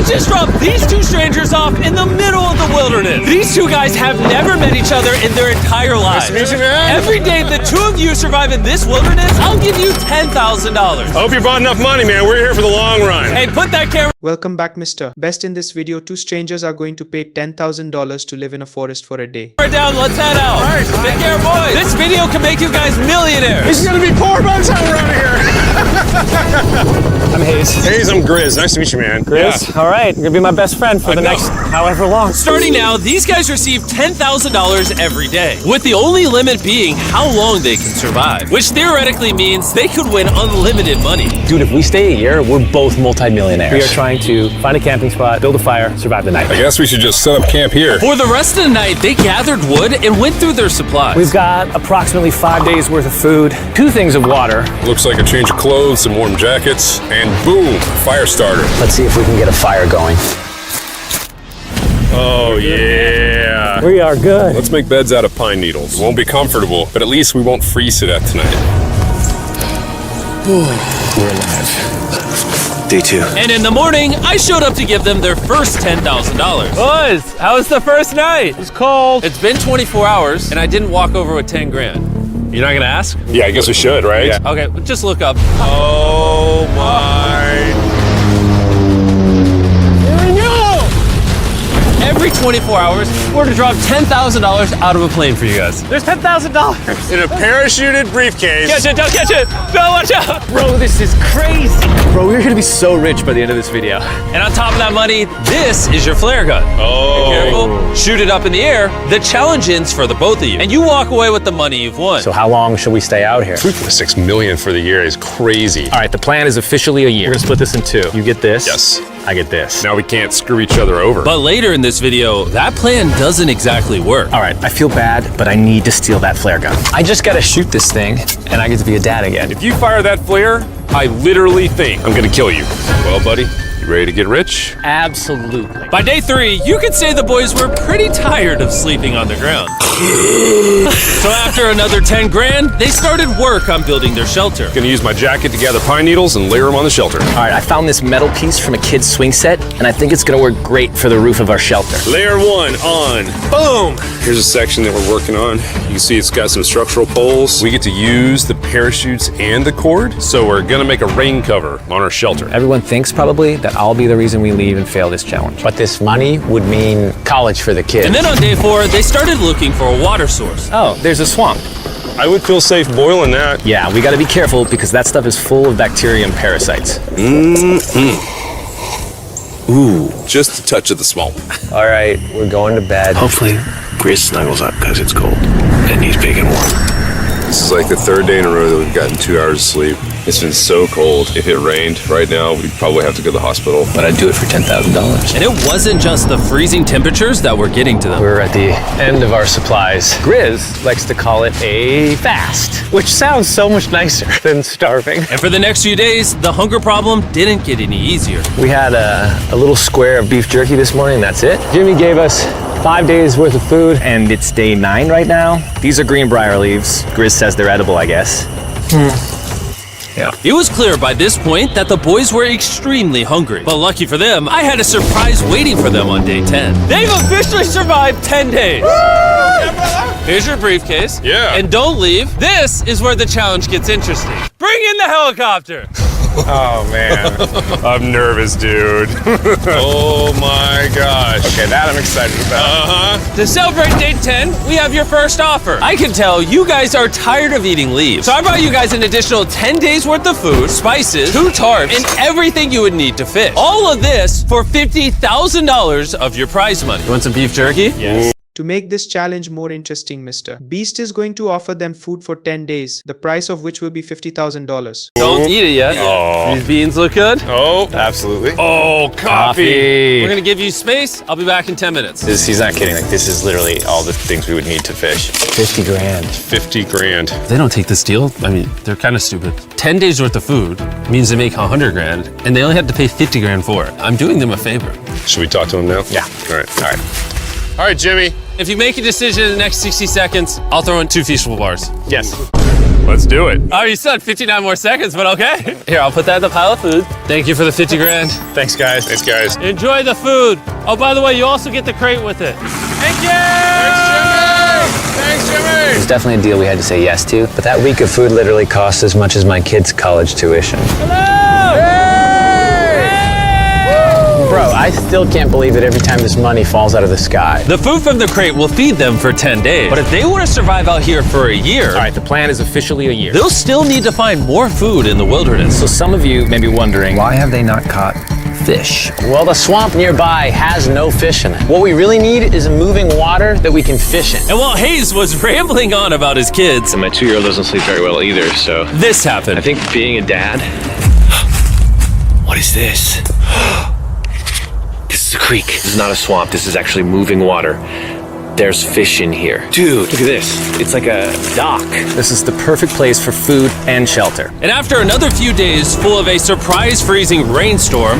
just dropped these two strangers off in the middle of the wilderness. These two guys have never met each other in their entire lives. Nice to meet you, man. Every day the two of you survive in this wilderness, I'll give you $10,000. I hope you brought enough money, man. We're here for the long run. Hey, put that camera. Welcome back, Mr. Best. In this video, two strangers are going to pay $10,000 to live in a forest for a day. Down, let's head out. All right. Take care, boys. This video can make you guys millionaires. This is gonna be poor by the time we're out of here. I'm Hayes. Hayes, I'm Grizz. Nice to meet you, man. Grizz? All right, you're gonna be my best friend for the next however long. Starting now, these guys receive $10,000 every day, with the only limit being how long they can survive, which theoretically means they could win unlimited money. Dude, if we stay a year, we're both multi-millionaires. We are trying to find a camping spot, build a fire, survive the night. I guess we should just set up camp here. For the rest of the night, they gathered wood and went through their supplies. We've got approximately 5 days worth of food, 2 things of water. Looks like a change of clothes, some warm jackets, and boom, fire starter. Let's see if we can get a fire going. Oh, yeah. We are good. Let's make beds out of pine needles. It won't be comfortable, but at least we won't freeze to death tonight. We're alive. Day 2. And in the morning, I showed up to give them their first $10,000. Boys, how was the first night? It's cold. It's been 24 hours, and I didn't walk over with 10 grand. You're not gonna ask? Yeah, I guess we should, right? Yeah. Okay, just look up. Oh, my. Every 24 hours, we're to drop $10,000 out of a plane for you guys. There's $10,000. In a parachuted briefcase. Catch it, don't catch it. No, watch out. Bro, this is crazy. Bro, we're gonna be so rich by the end of this video. And on top of that money, this is your flare gun. Oh. Be careful, shoot it up in the air. The challenge ends for the both of you. And you walk away with the money you've won. So how long should we stay out here? $6 million for the year is crazy. All right, the plan is officially a year. We're gonna split this in 2. You get this. Yes. I get this. Now we can't screw each other over. But later in this video, that plan doesn't exactly work. All right, I feel bad, but I need to steal that flare gun. I just gotta shoot this thing, and I get to be a dad again. If you fire that flare, I literally think I'm gonna kill you. Well, buddy, you ready to get rich? Absolutely. By day 3, you could say the boys were pretty tired of sleeping on the ground. So after another 10 grand, they started work on building their shelter. Gonna use my jacket to gather pine needles and layer them on the shelter. All right, I found this metal piece from a kid's swing set, and I think it's gonna work great for the roof of our shelter. Layer 1 on. Boom! Here's a section that we're working on. You can see it's got some structural poles. We get to use the parachutes and the cord, so we're gonna make a rain cover on our shelter. Everyone thinks probably that I'll be the reason we leave and fail this challenge. But this money would mean college for the kids. And then on day 4, they started looking for a water source. Oh, there's a swamp. I would feel safe boiling that. Yeah, we gotta be careful because that stuff is full of bacteria and parasites. Ooh, just a touch of the swamp. All right, we're going to bed. Hopefully, Grizz snuggles up because it's cold and he's big and warm. This is like the 3rd day in a row that we've gotten 2 hours of sleep. It's been so cold. If it rained right now, we'd probably have to go to the hospital. But I'd do it for $10,000. And it wasn't just the freezing temperatures that were getting to them. We're at the end of our supplies. Grizz likes to call it a fast, which sounds so much nicer than starving. And for the next few days, the hunger problem didn't get any easier. We had a little square of beef jerky this morning, that's it. Jimmy gave us 5 days worth of food, and it's day 9 right now. These are greenbrier leaves. Grizz says they're edible, I guess. Yeah. It was clear by this point that the boys were extremely hungry. But lucky for them, I had a surprise waiting for them on day 10. They've officially survived 10 days. Here's your briefcase. Yeah. And don't leave. This is where the challenge gets interesting. Bring in the helicopter. Oh, man. I'm nervous, dude. Oh, my gosh. Okay, that I'm excited about. To celebrate day 10, we have your first offer. I can tell you guys are tired of eating leaves. So I brought you guys an additional 10 days worth of food, spices, 2 tarps, and everything you would need to fish. All of this for $50,000 of your prize money. You want some beef jerky? Yes. To make this challenge more interesting, Mr. Beast is going to offer them food for 10 days, the price of which will be $50,000. Don't eat it yet. Oh. These beans look good. Oh, absolutely. Oh, coffee. We're gonna give you space. I'll be back in 10 minutes. He's not kidding. Like, this is literally all the things we would need to fish. 50 grand. 50 grand. They don't take this deal. I mean, they're kind of stupid. 10 days worth of food means they make 100 grand, and they only have to pay 50 grand for it. I'm doing them a favor. Should we talk to him now? Yeah. All right. All right. All right, Jimmy. If you make a decision in the next 60 seconds, I'll throw in 2 feasible bars. Yes. Let's do it. Oh, you still had 59 more seconds, but okay. Here, I'll put that in the pile of food. Thank you for the 50 grand. Thanks, guys. Thanks, guys. Enjoy the food. Oh, by the way, you also get the crate with it. Thank you! Thanks, Jimmy! It was definitely a deal we had to say yes to, but that week of food literally cost as much as my kids' college tuition. Bro, I still can't believe it every time this money falls out of the sky. The food from the crate will feed them for 10 days. But if they want to survive out here for a year, All right, the plan is officially a year. they'll still need to find more food in the wilderness. So some of you may be wondering, Why have they not caught fish? Well, the swamp nearby has no fish in it. What we really need is a moving water that we can fish in. And while Hayes was rambling on about his kids, And my 2-year-old doesn't sleep very well either, so this happened. I think being a dad. What is this? This is a creek. This is not a swamp. This is actually moving water. There's fish in here. Dude, look at this. It's like a dock. this is the perfect place for food and shelter. And after another few days full of a surprise freezing rainstorm,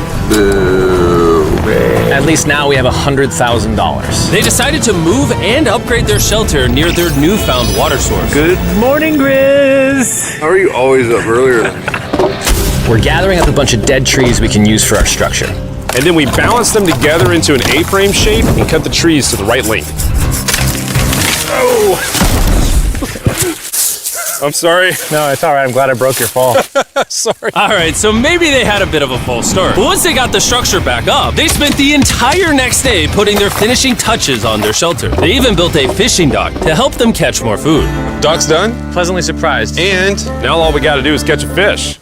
At least now we have $100,000. they decided to move and upgrade their shelter near their newfound water source. Good morning, Grizz. How are you always up earlier? We're gathering up a bunch of dead trees we can use for our structure. And then we balance them together into an A-frame shape and cut the trees to the right length. Oh! I'm sorry. No, it's all right. I'm glad I broke your fall. Sorry. All right, so maybe they had a bit of a false start. But once they got the structure back up, they spent the entire next day putting their finishing touches on their shelter. They even built a fishing dock to help them catch more food. Dock's done, Pleasantly surprised. and now all we gotta do is catch a fish.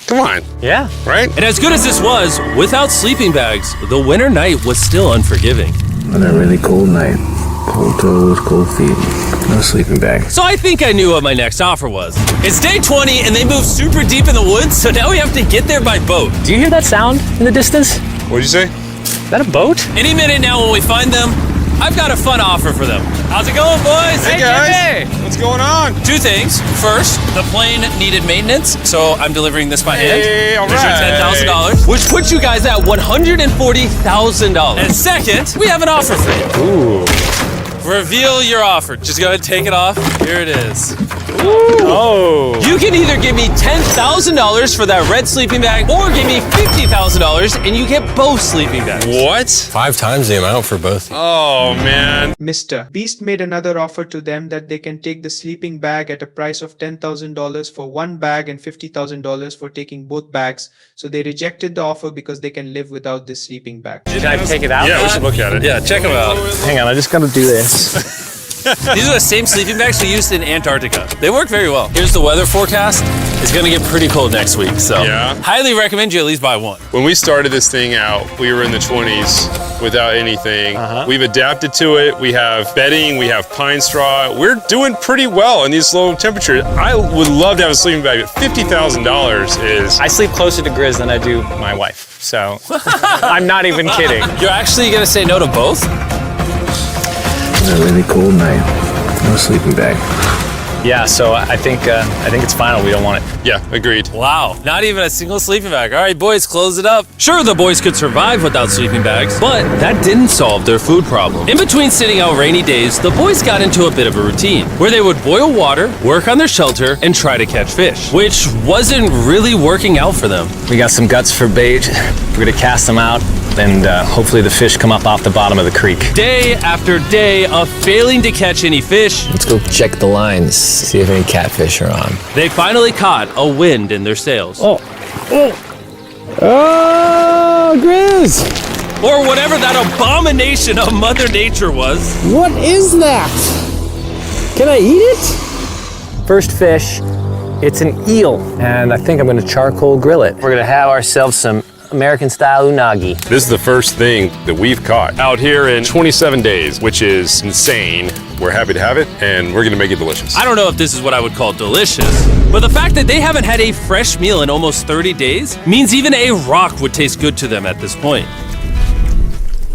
Come on, Yeah. right? And as good as this was, without sleeping bags, the winter night was still unforgiving. On a really cold night. Cold toes, cold feet. No sleeping bag. So I think I knew what my next offer was. It's day 20 and they moved super deep in the woods, so now we have to get there by boat. Do you hear that sound in the distance? What'd you say? Is that a boat? Any minute now when we find them, I've got a fun offer for them. How's it going, boys? Hey, guys. What's going on? Two things. First, the plane needed maintenance, so I'm delivering this by hand. Hey, all Here's your right. $10,000, which puts you guys at $140,000. And second, we have an offer for you. Ooh. Reveal your offer. Just go ahead and take it off. Here it is. Oh. You can either give me $10,000 for that red sleeping bag, or give me $50,000 and you get both sleeping bags. What? 5 times the amount for both. Oh, man. Mr. Beast made another offer to them that they can take the sleeping bag at a price of $10,000 for one bag and $50,000 for taking both bags. So they rejected the offer because they can live without this sleeping bag. Can I take it out? Yeah, we should look at it. Yeah, check them out. Hang on, I just gotta do this. These are the same sleeping bags we used in Antarctica. They work very well. Here's the weather forecast. It's gonna get pretty cold next week, so Yeah. highly recommend you at least buy one. When we started this thing out, we were in the 20s without anything. We've adapted to it. We have bedding, we have pine straw. We're doing pretty well in these low temperatures. I would love to have a sleeping bag, but $50,000 is... I sleep closer to Grizz than I do my wife, so I'm not even kidding. You're actually gonna say no to both? On a really cold night. No sleeping bag. Yeah, so I think it's final. We don't want it. Yeah, agreed. Wow, not even a single sleeping bag. All right, boys, close it up. Sure, the boys could survive without sleeping bags, but that didn't solve their food problem. In between sitting out rainy days, the boys got into a bit of a routine where they would boil water, work on their shelter, and try to catch fish, which wasn't really working out for them. We got some guts for bait. We're gonna cast them out, and hopefully the fish come up off the bottom of the creek. Day after day of failing to catch any fish, Let's go check the lines, see if any catfish are on. they finally caught a wind in their sails. Oh, Grizz! Or whatever that abomination of Mother Nature was. What is that? Can I eat it? First fish, it's an eel, and I think I'm gonna charcoal grill it. We're gonna have ourselves some American-style unagi. This is the first thing that we've caught out here in 27 days, which is insane. We're happy to have it, and we're gonna make it delicious. I don't know if this is what I would call delicious, but the fact that they haven't had a fresh meal in almost 30 days means even a rock would taste good to them at this point.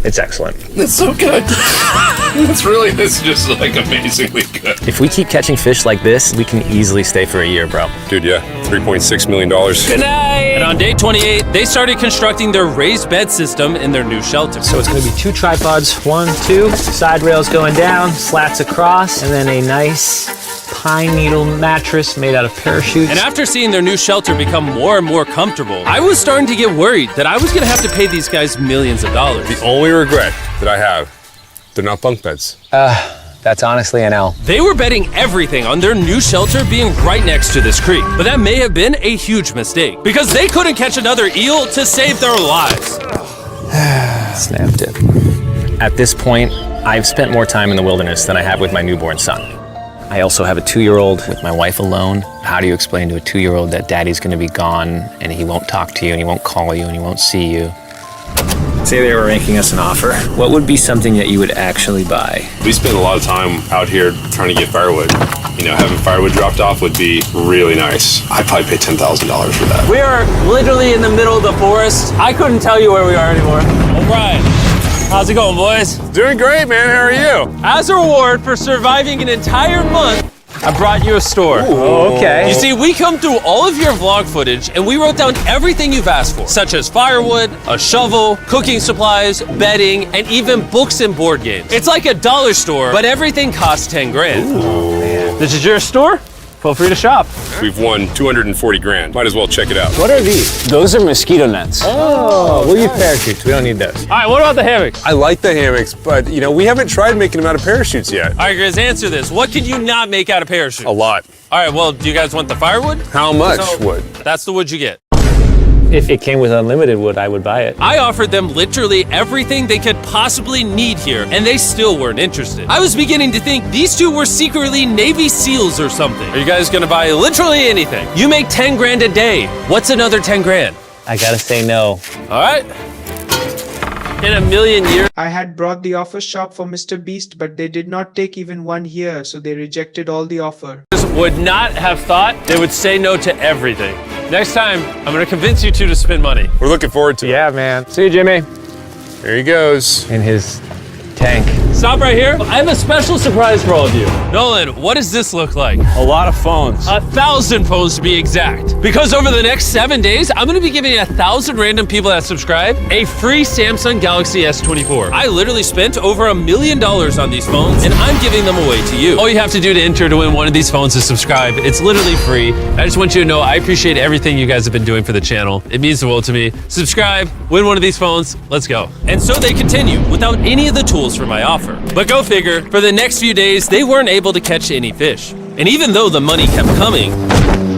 It's excellent. It's so good. It's just like amazingly good. If we keep catching fish like this, we can easily stay for a year, bro. Dude, yeah, $3.6 million. Good night! And on day 28, they started constructing their raised bed system in their new shelter. So it's gonna be 2 tripods, 1, 2, side rails going down, slats across, and then a nice pine needle mattress made out of parachutes. And after seeing their new shelter become more and more comfortable, I was starting to get worried that I was gonna have to pay these guys millions of dollars. The only regret that I have, they're not bunk beds. That's honestly an L. They were betting everything on their new shelter being right next to this creek, but that may have been a huge mistake because they couldn't catch another eel to save their lives. Snapped it. At this point, I've spent more time in the wilderness than I have with my newborn son. I also have a 2-year-old with my wife alone. How do you explain to a 2-year-old that daddy's gonna be gone and he won't talk to you and he won't call you and he won't see you? Say they were making us an offer. What would be something that you would actually buy? We spend a lot of time out here trying to get firewood. You know, having firewood dropped off would be really nice. I'd probably pay $10,000 for that. We are literally in the middle of the forest. I couldn't tell you where we are anymore. O'Brien, how's it going, boys? Doing great, man. How are you? As a reward for surviving an entire month, I brought you a store. Oh, okay. You see, we come through all of your vlog footage and we wrote down everything you've asked for, such as firewood, a shovel, cooking supplies, bedding, and even books and board games. It's like a dollar store, but everything costs 10 grand. Ooh, man. This is your store? Feel free to shop. We've won 240 grand. Might as well check it out. What are these? Those are mosquito nets. Oh, we'll use parachutes. We don't need those. All right, what about the hammocks? I like the hammocks, but you know, we haven't tried making them out of parachutes yet. All right, Grizz, answer this. What could you not make out of parachutes? A lot. All right, well, do you guys want the firewood? How much wood? That's the wood you get. If it came with unlimited wood, I would buy it. I offered them literally everything they could possibly need here, and they still weren't interested. I was beginning to think these two were secretly Navy SEALs or something. Are you guys gonna buy literally anything? You make 10 grand a day. What's another 10 grand? I gotta say no. All right. In a million years. I had brought the offer shop for MrBeast, but they did not take even one here, so they rejected all the offer. Would not have thought they would say no to everything. Next time, I'm gonna convince you two to spend money. We're looking forward to it. Yeah, man. See you, Jimmy. There he goes. In his tank. Stop right here. I have a special surprise for all of you. Nolan, what does this look like? A lot of phones. 1,000 phones to be exact. Because over the next 7 days, I'm gonna be giving 1,000 random people that subscribe a free Samsung Galaxy S24. I literally spent over $1 million on these phones, and I'm giving them away to you. All you have to do to enter to win one of these phones is subscribe. It's literally free. I just want you to know I appreciate everything you guys have been doing for the channel. It means the world to me. Subscribe, win one of these phones, let's go. And so they continue without any of the tools for my offer. But go figure, for the next few days, they weren't able to catch any fish. And even though the money kept coming,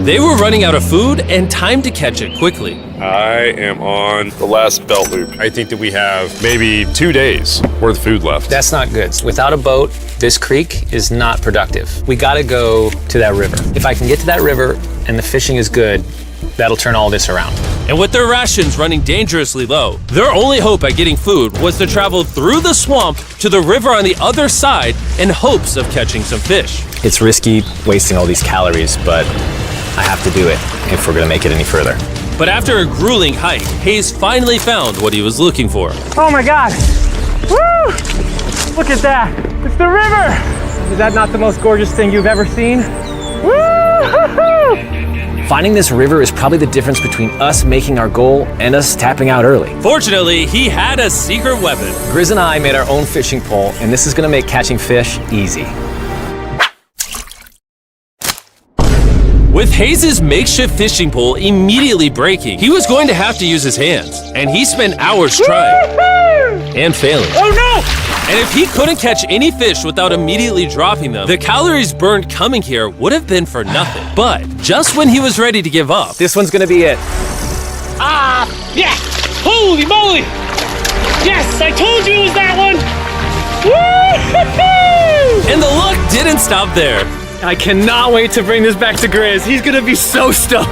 they were running out of food and time to catch it quickly. I am on the last belt loop. I think that we have maybe 2 days worth of food left. That's not good. Without a boat, this creek is not productive. We gotta go to that river. If I can get to that river and the fishing is good, that'll turn all this around. And with their rations running dangerously low, their only hope at getting food was to travel through the swamp to the river on the other side in hopes of catching some fish. It's risky wasting all these calories, but I have to do it if we're gonna make it any further. But after a grueling hike, Hayes finally found what he was looking for. Oh my God! Woo! Look at that! It's the river! Is that not the most gorgeous thing you've ever seen? Woo! Finding this river is probably the difference between us making our goal and us tapping out early. Fortunately, he had a secret weapon. Grizz and I made our own fishing pole, and this is gonna make catching fish easy. With Hayes' makeshift fishing pole immediately breaking, he was going to have to use his hands, and he spent hours trying and failing. Oh no! And if he couldn't catch any fish without immediately dropping them, the calories burned coming here would have been for nothing. But just when he was ready to give up, This one's gonna be it. Ah, yeah! Holy moly! Yes, I told you it was that one! Woo-hoo-hoo! and the luck didn't stop there. I cannot wait to bring this back to Grizz. He's gonna be so stoked.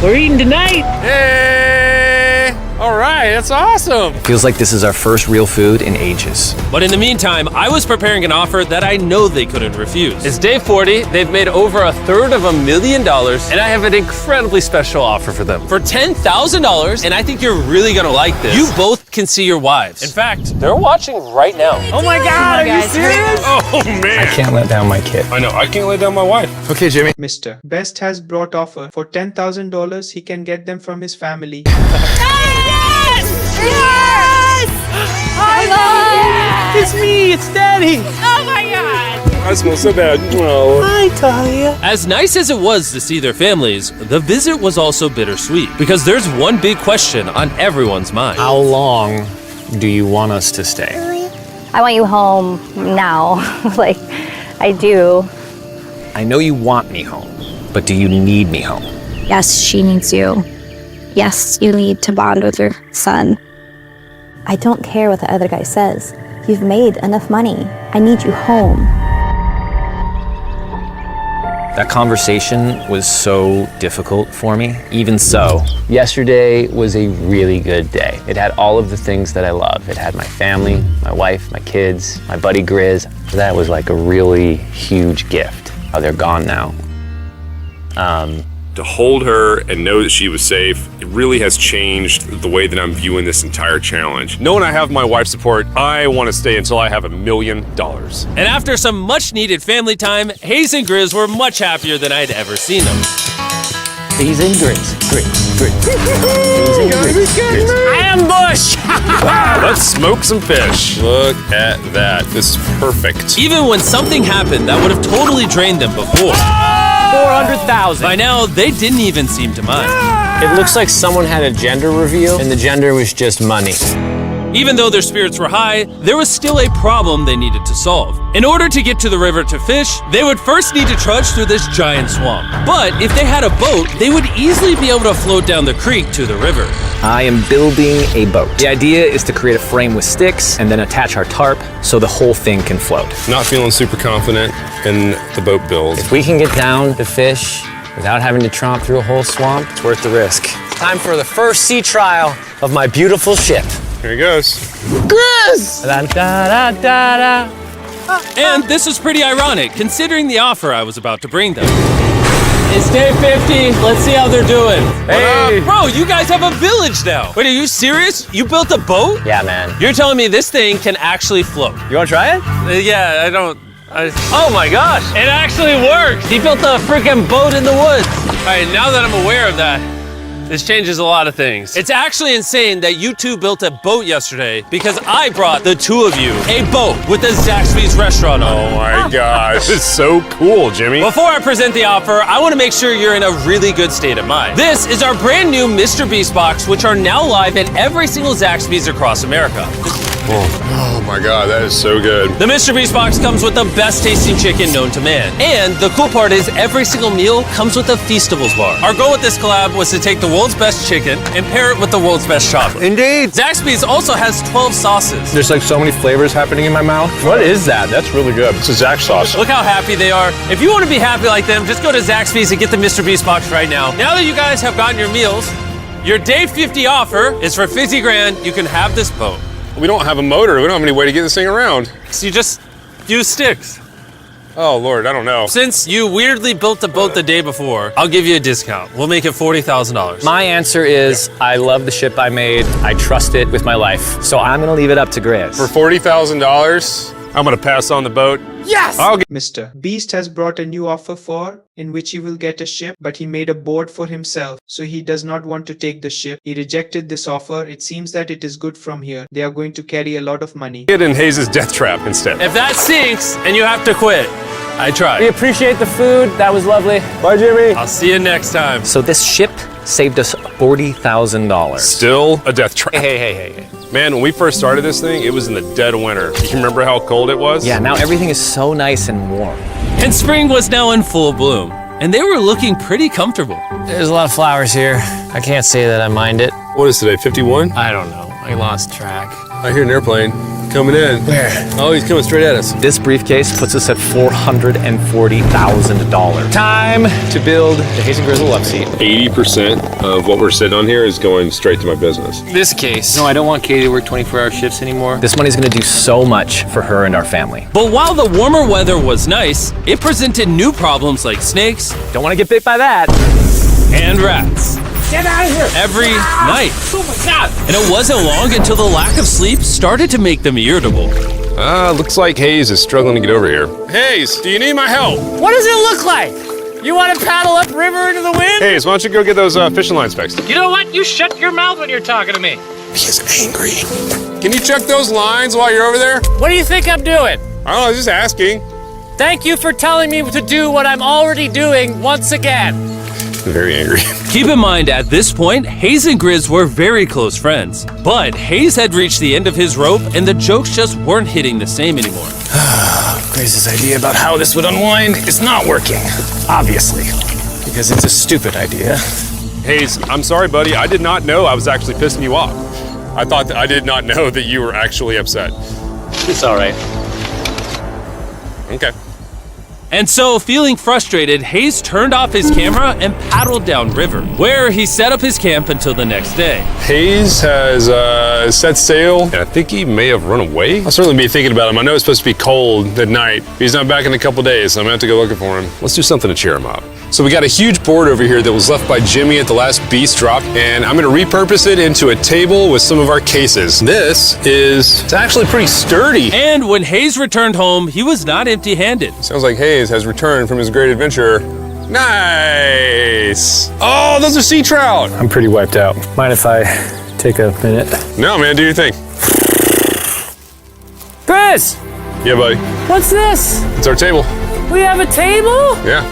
We're eating tonight! Hey! All right, that's awesome. Feels like this is our first real food in ages. But in the meantime, I was preparing an offer that I know they couldn't refuse. It's day 40, they've made over $1/3 million, and I have an incredibly special offer for them. For $10,000, and I think you're really gonna like this, you both can see your wives. In fact, they're watching right now. Oh my God, are you serious? Oh man. Can't let down my kid. I know, I can't let down my wife. Okay, Jimmy. Mr. Best has brought offer. For $10,000, he can get them from his family. Yes! I love it! It's me, it's Daddy. Oh my God! I smell so bad. Oh. As nice as it was to see their families, the visit was also bittersweet because there's one big question on everyone's mind. How long do you want us to stay? I want you home now. Like, I do. I know you want me home, but do you need me home? Yes, she needs you. Yes, you need to bond with your son. I don't care what the other guy says. You've made enough money. I need you home. That conversation was so difficult for me. Even so, yesterday was a really good day. It had all of the things that I love. It had my family, my wife, my kids, my buddy Grizz. That was like a really huge gift. Oh, they're gone now. To hold her and know that she was safe, it really has changed the way that I'm viewing this entire challenge. Knowing I have my wife's support, I want to stay until I have $1 million. And after some much needed family time, Hayes and Grizz were much happier than I'd ever seen them. Hayes and Grizz. Hayes and Grizz. Ambush! Let's smoke some fish. Look at that. This is perfect. Even when something happened that would have totally drained them before, 400,000. by now they didn't even seem to mind. It looks like someone had a gender reveal, and the gender was just money. Even though their spirits were high, there was still a problem they needed to solve. In order to get to the river to fish, they would first need to trudge through this giant swamp. But if they had a boat, they would easily be able to float down the creek to the river. I am building a boat. The idea is to create a frame with sticks and then attach our tarp so the whole thing can float. Not feeling super confident in the boat build. If we can get down to fish without having to tromp through a whole swamp, it's worth the risk. Time for the first sea trial of my beautiful ship. Here he goes. Grizz! Da, da, da, da. And this was pretty ironic, considering the offer I was about to bring them. It's day 50. Let's see how they're doing. Hey! Bro, you guys have a village now. Wait, are you serious? You built a boat? Yeah, man. You're telling me this thing can actually float? You wanna try it? Yeah, oh my gosh, it actually works. He built a freaking boat in the woods. All right, now that I'm aware of that, this changes a lot of things. It's actually insane that you two built a boat yesterday because I brought the two of you a boat with the Zaxby's restaurant on it. Oh my gosh, this is so cool, Jimmy. Before I present the offer, I want to make sure you're in a really good state of mind. This is our brand new MrBeast box, which are now live at every single Zaxby's across America. Oh my god, that is so good. The MrBeast box comes with the best tasting chicken known to man. And the cool part is every single meal comes with a Feastables bar. Our goal with this collab was to take the world's best chicken and pair it with the world's best chocolate. Indeed. Zaxby's also has 12 sauces. There's like so many flavors happening in my mouth. What is that? That's really good. It's a Zax sauce. Look how happy they are. If you want to be happy like them, just go to Zaxby's and get the MrBeast box right now. Now that you guys have gotten your meals, your day 50 offer is for 50 grand. You can have this boat. We don't have a motor. We don't have any way to get this thing around. So you just use sticks. Oh Lord, I don't know. Since you weirdly built the boat the day before, I'll give you a discount. We'll make it $40,000. My answer is I love the ship I made. I trust it with my life. So I'm gonna leave it up to Grizz. For $40,000, I'm gonna pass on the boat. Yes! Mr. Beast has brought a new offer in which he will get a ship, but he made a board for himself, so he does not want to take the ship. He rejected this offer. It seems that it is good from here. They are going to carry a lot of money. Get in Hayes' death trap instead. If that sinks and you have to quit, I tried. We appreciate the food. That was lovely. Bye, Jimmy. I'll see you next time. So this ship saved us $40,000. Still a death trap. Hey. Man, when we first started this thing, it was in the dead of winter. You remember how cold it was? Yeah, now everything is so nice and warm. And spring was now in full bloom, and they were looking pretty comfortable. There's a lot of flowers here. I can't say that I mind it. What is today, 51? I don't know. I lost track. I hear an airplane coming in. Where? Oh, he's coming straight at us. This briefcase puts us at $440,000. Time to build the Hayes and Grizzle love seat. 80% of what we're sitting on here is going straight to my business. This case. No, I don't want Katie to work 24-hour shifts anymore. This money's gonna do so much for her and our family. But while the warmer weather was nice, it presented new problems like snakes Don't want to get bit by that. and rats. Get out of here! Every night. Oh my god! And it wasn't long until the lack of sleep started to make them irritable. Looks like Hayes is struggling to get over here. Hayes, do you need my help? What does it look like? You want to paddle up river into the wind? Hayes, why don't you go get those fishing lines fixed? You know what? You shut your mouth when you're talking to me. He's angry. Can you check those lines while you're over there? What do you think I'm doing? I don't know, just asking. Thank you for telling me to do what I'm already doing once again. Very angry. Keep in mind, at this point, Hayes and Grizz were very close friends. But Hayes had reached the end of his rope, and the jokes just weren't hitting the same anymore. Grizz's idea about how this would unwind is not working, obviously, because it's a stupid idea. Hayes, I'm sorry, buddy. I did not know I was actually pissing you off. I did not know that you were actually upset. It's all right. Okay. And so, feeling frustrated, Hayes turned off his camera and paddled downriver, where he set up his camp until the next day. Hayes has set sail, and I think he may have run away. I'll certainly be thinking about him. I know it's supposed to be cold at night. He's not back in a couple days, so I'm gonna have to go looking for him. Let's do something to cheer him up. So we got a huge board over here that was left by Jimmy at the last Beast drop, and I'm gonna repurpose it into a table with some of our cases. It's actually pretty sturdy. And when Hayes returned home, he was not empty-handed. Sounds like Hayes has returned from his great adventure. Nice! Oh, those are sea trout! I'm pretty wiped out. Mind if I take a minute? No, man, do your thing. Chris, Yeah, buddy. what's this? It's our table. We have a table? Yeah.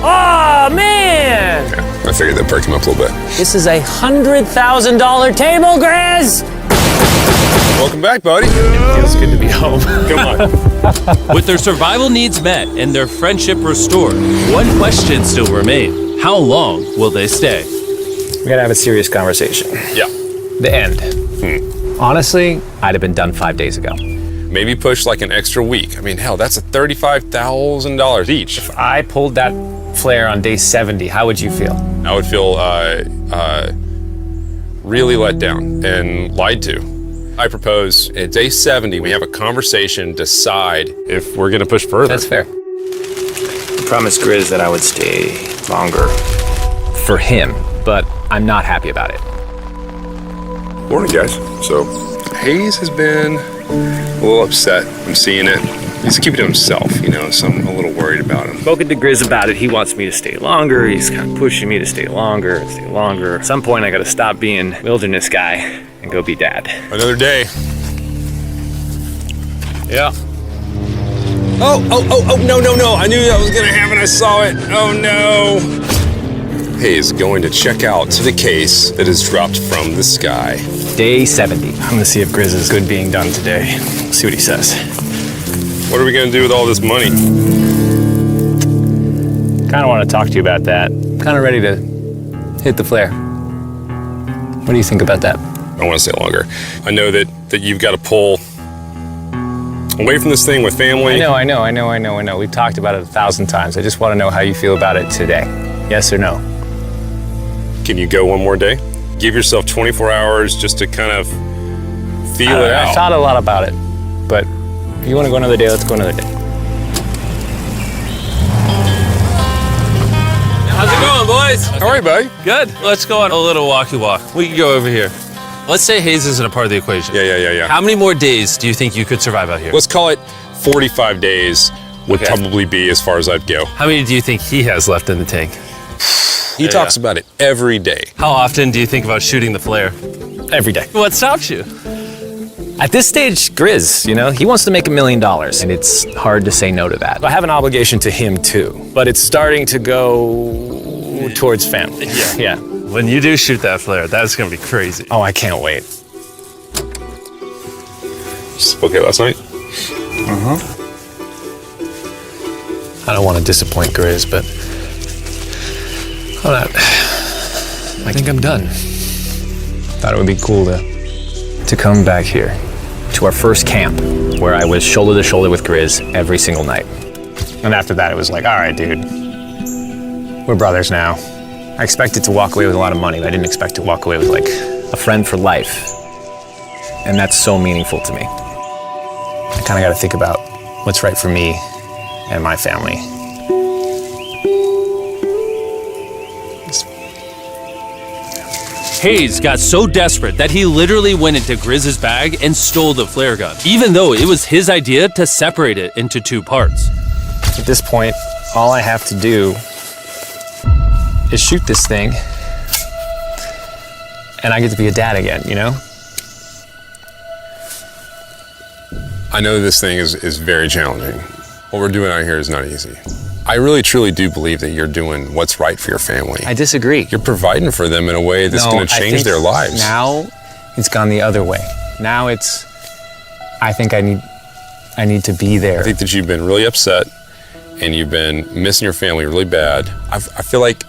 Oh, man. I figured that'd perk him up a little bit. This is a $100,000 table, Grizz. Welcome back, buddy. Feels good to be home. Come on. With their survival needs met and their friendship restored, one question still remained. How long will they stay? We gotta have a serious conversation. Yeah. The end. Honestly, I'd have been done 5 days ago. Maybe push like an extra week. I mean, hell, that's a $35,000 each. If I pulled that flare on day 70, how would you feel? I would feel really let down and lied to. I propose at day 70, we have a conversation, decide if we're gonna push further. That's fair. I promised Grizz that I would stay longer. For him, but I'm not happy about it. Morning, guys. So, Hayes has been a little upset. I'm seeing it. He's keeping to himself, you know, so I'm a little worried about him. Spoken to Grizz about it. He wants me to stay longer. He's kind of pushing me to stay longer. At some point, I gotta stop being wilderness guy and go be dad. Another day. Yeah. Oh, no. I knew that was gonna happen. I saw it. Oh, no. Hayes going to check out the case that is dropped from the sky. Day 70. I'm gonna see if Grizz is good being done today. See what he says. What are we gonna do with all this money? Kind of want to talk to you about that. Kind of ready to hit the flare. What do you think about that? I want to stay longer. I know that you've got to pull away from this thing with family. I know. We've talked about it 1,000 times. I just want to know how you feel about it today. Yes or no? Can you go one more day? Give yourself 24 hours just to kind of feel it out. I thought a lot about it, but if you want to go another day, let's go another day. How's it going, boys? How are you, buddy? Good. Let's go on a little walkie walk. We can go over here. Let's say Hayes isn't a part of the equation. Yeah. How many more days do you think you could survive out here? Let's call it 45 days would Okay. probably be as far as I'd go. How many do you think he has left in the tank? He talks about it every day. How often do you think about shooting the flare? Every day. What stops you? At this stage, Grizz, you know, he wants to make $1 million, and it's hard to say no to that. I have an obligation to him too, but it's starting to go towards family. Yeah. When you do shoot that flare, that's gonna be crazy. Oh, I can't wait. Okay, last night? I don't want to disappoint Grizz, but I think I'm done. Thought it would be cool to come back here to our first camp where I was shoulder to shoulder with Grizz every single night. And after that, it was like, all right, dude, we're brothers now. I expected to walk away with a lot of money, but I didn't expect to walk away with like a friend for life. And that's so meaningful to me. I kind of got to think about what's right for me and my family. Hayes got so desperate that he literally went into Grizz's bag and stole the flare gun, even though it was his idea to separate it into 2 parts. At this point, all I have to do is shoot this thing, and I get to be a dad again, you know? I know this thing is very challenging. what we're doing out here is not easy. I really truly do believe that you're doing what's right for your family. I disagree. You're providing for them in a way that's going to change their lives. Now it's gone the other way. Now it's, I think I need to be there. I think that you've been really upset and you've been missing your family really bad. I feel like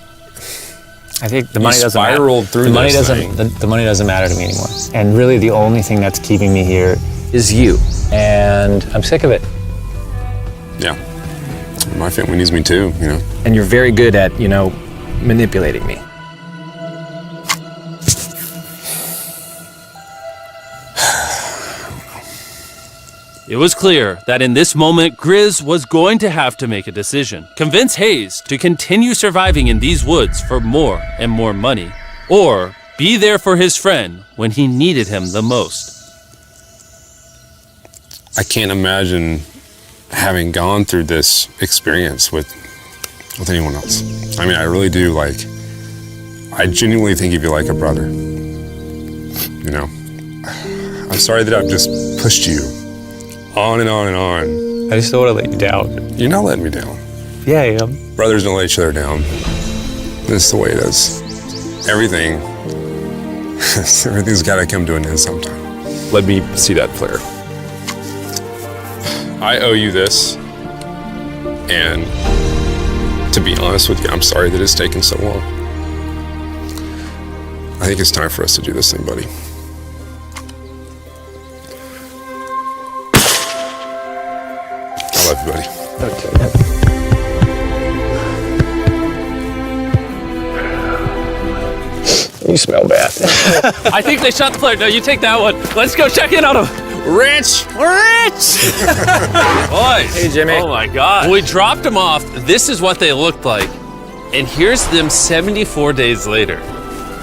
I think the money doesn't matter. The money doesn't matter to me anymore. And really the only thing that's keeping me here is you. And I'm sick of it. Yeah. My family needs me too, you know. And you're very good at, manipulating me. It was clear that in this moment, Grizz was going to have to make a decision. Convince Hayes to continue surviving in these woods for more and more money, or be there for his friend when he needed him the most. I can't imagine having gone through this experience with anyone else. I mean, I really do, I genuinely think of you like a brother. You know, I'm sorry that I've just pushed you on and on and on. I just don't want to let you down. You're not letting me down. Yeah, I am. Brothers don't let each other down. This is the way it is. Everything's got to come to an end sometime. Let me see that flare. I owe you this, and to be honest with you, I'm sorry that it's taken so long. I think it's time for us to do this thing, buddy. I love you, buddy. Okay. You smell bad. I think they shot the flare. No, you take that one. Let's go check in on him. Rich! Boys. Hey, Jimmy. Oh my God. When we dropped them off, this is what they looked like. And here's them 74 days later.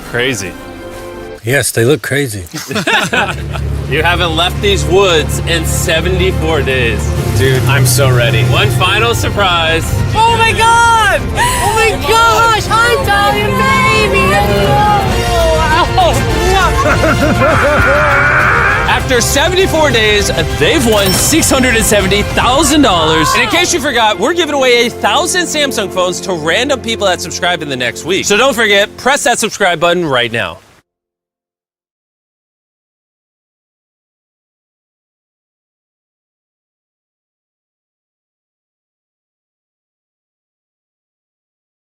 Crazy. Yes, they look crazy. You haven't left these woods in 74 days. Dude, I'm so ready. One final surprise. Oh my God! Oh my gosh! I'm Italian baby! After 74 days, they've won $670,000. And in case you forgot, we're giving away 1,000 Samsung phones to random people that subscribe in the next week. So don't forget, press that subscribe button right now.